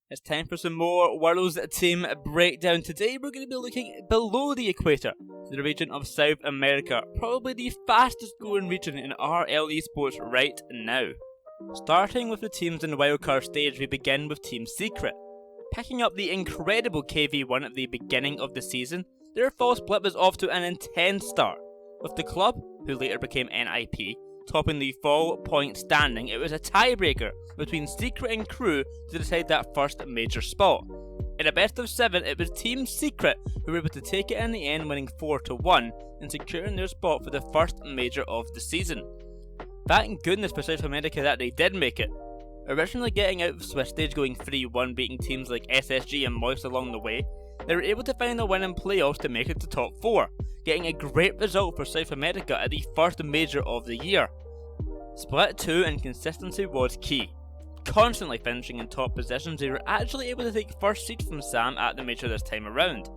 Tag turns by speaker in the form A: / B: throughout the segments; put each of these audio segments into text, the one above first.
A: It's time for some more World's Team Breakdown. Today we're going to be looking below the equator to the region of South America, probably the fastest growing region in RL Esports right now. Starting with the teams in the wildcard stage, we begin with Team Secret. Picking up the incredible KV1 at the beginning of the season, their fall split was off to an intense start. With the club, who later became NiP, topping the fall point standing, it was a tiebreaker between Secret and Kru to decide that first major spot. In a best of 7, it was Team Secret who were able to take it in the end, winning 4-1 and securing their spot for the first major of the season. Thank goodness for South America that they did make it. Originally getting out of Swiss stage going 3-1, beating teams like SSG and Moist along the way, they were able to find a win in playoffs to make it to top 4, getting a great result for South America at the first major of the year. Split 2 and consistency was key. Constantly finishing in top positions, they were actually able to take first seed from Sam at the major this time around.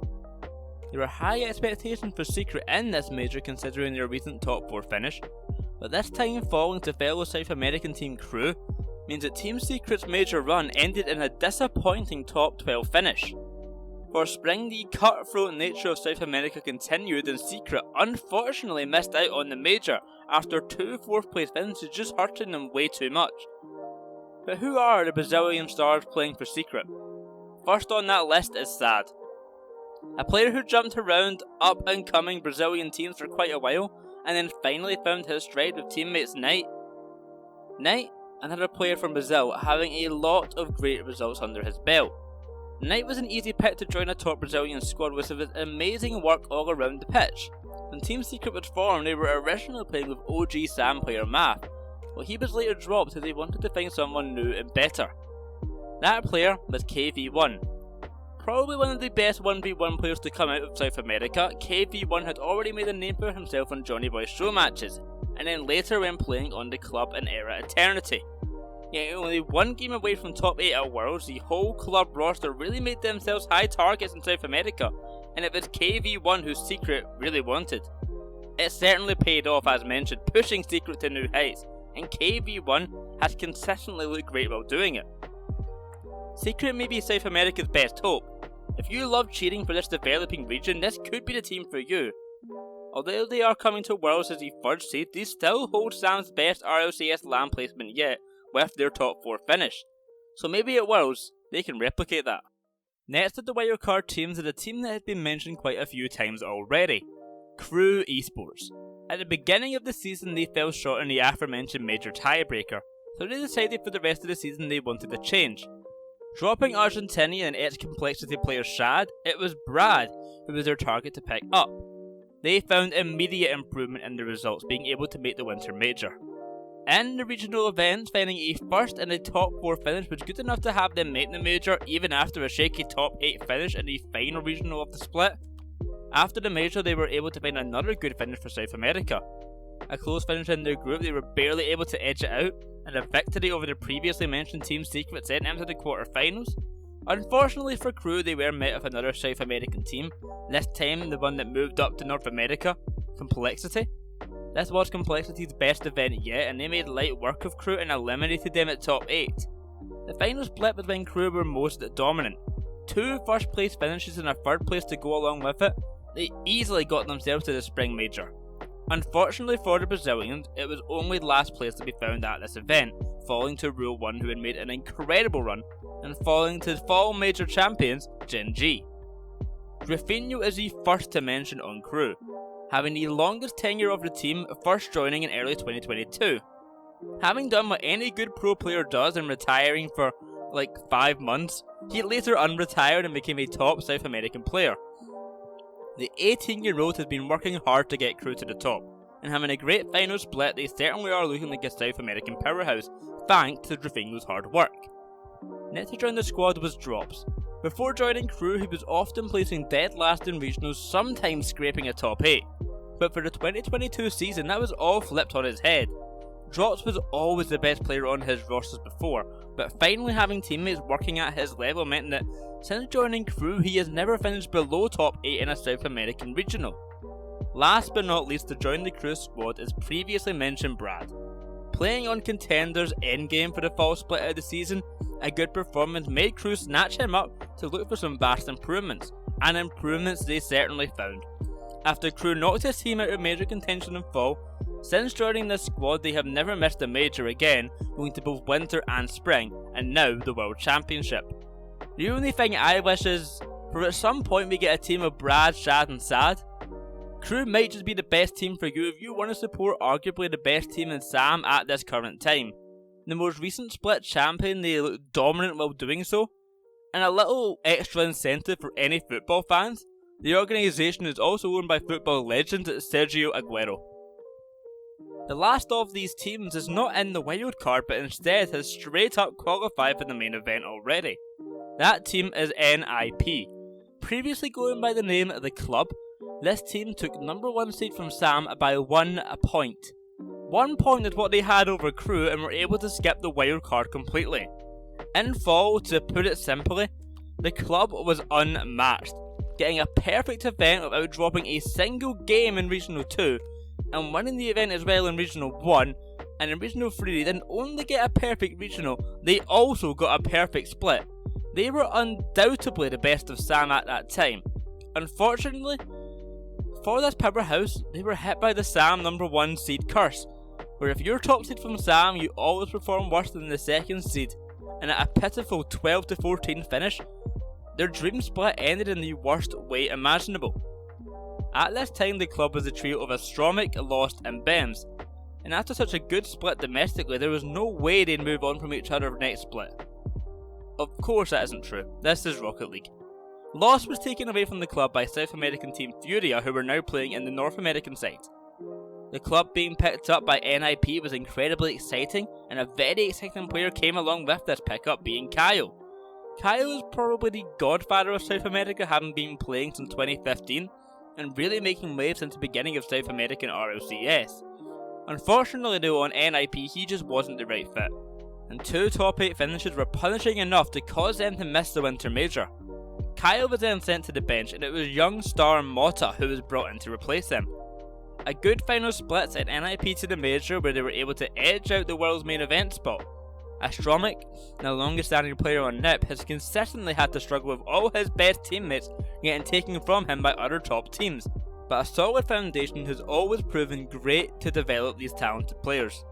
A: There were high expectations for Secret in this major considering their recent top 4 finish, but this time falling to fellow South American team Kru means that Team Secret's major run ended in a disappointing top 12 finish. For spring, the cutthroat nature of South America continued and Secret unfortunately missed out on the major after 2 4th place finishes, just hurting them way too much. But who are the Brazilian stars playing for Secret? First on that list is Sad. A player who jumped around up and coming Brazilian teams for quite a while and then finally found his stride with teammates NiP. NiP, another player from Brazil, having a lot of great results under his belt. NiP was an easy pick to join a top Brazilian squad with his amazing work all around the pitch. When Team Secret was formed, they were originally playing with OG Sam player Math, but he was later dropped as they wanted to find someone new and better. That player was KV1. Probably one of the best 1v1 players to come out of South America, KV1 had already made a name for himself on Johnny Boy show matches, and then later when playing on the club in Era Eternity. Yet only 1 game away from top 8 at Worlds, the whole club roster really made themselves high targets in South America, and it was KV1 who Secret really wanted. It certainly paid off as mentioned, pushing Secret to new heights, and KV1 has consistently looked great while doing it. Secret may be South America's best hope. If you love cheering for this developing region, this could be the team for you. Although they are coming to Worlds as the 3rd seed, they still hold Sam's best RLCS LAN placement yet, with their top 4 finish, so maybe at Worlds they can replicate that. Next of the wildcard teams is a team that has been mentioned quite a few times already, Kru Esports. At the beginning of the season they fell short in the aforementioned major tiebreaker, so they decided for the rest of the season they wanted a change. Dropping Argentinian and Edge complexity player Shad, it was Brad who was their target to pick up. They found immediate improvement in the results, being able to make the winter major. In the regional events, finding a first in the top 4 finish was good enough to have them make the major even after a shaky top 8 finish in the final regional of the split. After the major they were able to find another good finish for South America. A close finish in their group, they were barely able to edge it out, and a victory over the previously mentioned Team Secret sent them to the quarterfinals. Unfortunately for Kru, they were met with another South American team, this time the one that moved up to North America, Complexity. This was Complexity's best event yet, and they made light work of Kru and eliminated them at top 8. The final split was when Kru were most dominant. 2 first place finishes and a 3rd place to go along with it, they easily got themselves to the spring major. Unfortunately for the Brazilians, it was only last place to be found at this event, falling to Rule 1 who had made an incredible run, and falling to fall major champions, Gen G. Rafinho is the first to mention on Kru, having the longest tenure of the team, first joining in early 2022. Having done what any good pro player does and retiring for like 5 months, he later unretired and became a top South American player. The 18-year-old has been working hard to get Kru to the top, and having a great final split, they certainly are looking like a South American powerhouse, thanks to Rafinho's hard work. Next to join the squad was Drops. Before joining Kru, he was often placing dead last in regionals, sometimes scraping a top 8. But for the 2022 season, that was all flipped on his head. Drops was always the best player on his rosters before, but finally having teammates working at his level meant that since joining Kru, he has never finished below top 8 in a South American regional. Last but not least to join the Kru squad is previously mentioned Brad.
B: Playing on contenders endgame for the fall split of the season, a good performance made Kru snatch him up to look for some vast improvements, and improvements they certainly found. After Kru knocked his team out of major contention in fall, since joining this squad they have never missed a major again, going to both winter and spring, and now the World Championship. The only thing I wish is, for at some point we get a team of Brad, Shad and Sad. Kru might just be the best team for you if you want to support arguably the best team in SAM at this current time. The most recent split champion, they look dominant while doing so, and a little extra incentive for any football fans, the organisation is also owned by football legend Sergio Aguero. The last of these teams is not in the wildcard but instead has straight up qualified for the main event already. That team is NiP. Previously going by the name of the club, this team took number 1 seed from SAM by 1 point. 1 point is what they had over Kru and were able to skip the wildcard completely. In fall, to put it simply, the club was unmatched, getting a perfect event without dropping a single game in Regional 2, and winning the event as well in Regional 1, and in Regional 3 they didn't only get a perfect regional, they also got a perfect split. They were undoubtedly the best of SAM at that time. Unfortunately, for this powerhouse, they were hit by the SAM number 1 seed curse, where if you're top seed from SAM you always perform worse than the 2nd seed, and at a pitiful 12-14 finish, their dream split ended in the worst way imaginable. At this time the club was a trio of Astromic, Lost and Bems, and after such a good split domestically there was no way they'd move on from each other next split. Of course that isn't true, this is Rocket League. Lost was taken away from the club by South American team Furia, who were now playing in the North American side. The club being picked up by NiP was incredibly exciting, and a very exciting player came along with this pickup, being Kyle. Kyle is probably the godfather of South America, having been playing since 2015, and really making waves since the beginning of South American RLCS. Unfortunately though, on NiP he just wasn't the right fit, and 2 top 8 finishes were punishing enough to cause them to miss the winter major. Kyle was then sent to the bench, and it was young star Mota who was brought in to replace him. A good final split sent NiP to the major, where they were able to edge out the world's main event spot. Astromic, the longest standing player on NiP, has consistently had to struggle with all his best teammates getting taken from him by other top teams, but a solid foundation has always proven great to develop these talented players.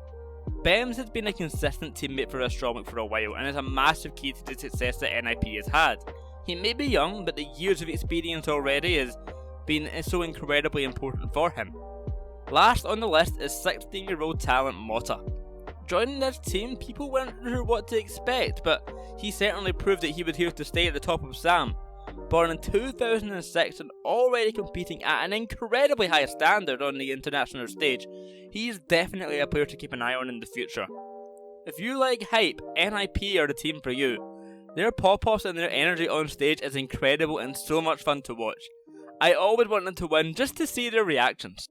B: Bems has been a consistent teammate for Astromic for a while and is a massive key to the success that NiP has had. He may be young, but the years of experience already has been so incredibly important for him. Last on the list is 16-year-old talent Mota. Joining this team, people weren't sure what to expect, but he certainly proved that he was here to stay at the top of SAM. Born in 2006 and already competing at an incredibly high standard on the international stage, he's definitely a player to keep an eye on in the future. If you like hype, NiP are the team for you. Their pop-offs and their energy on stage is incredible and so much fun to watch. I always want them to win just to see their reactions.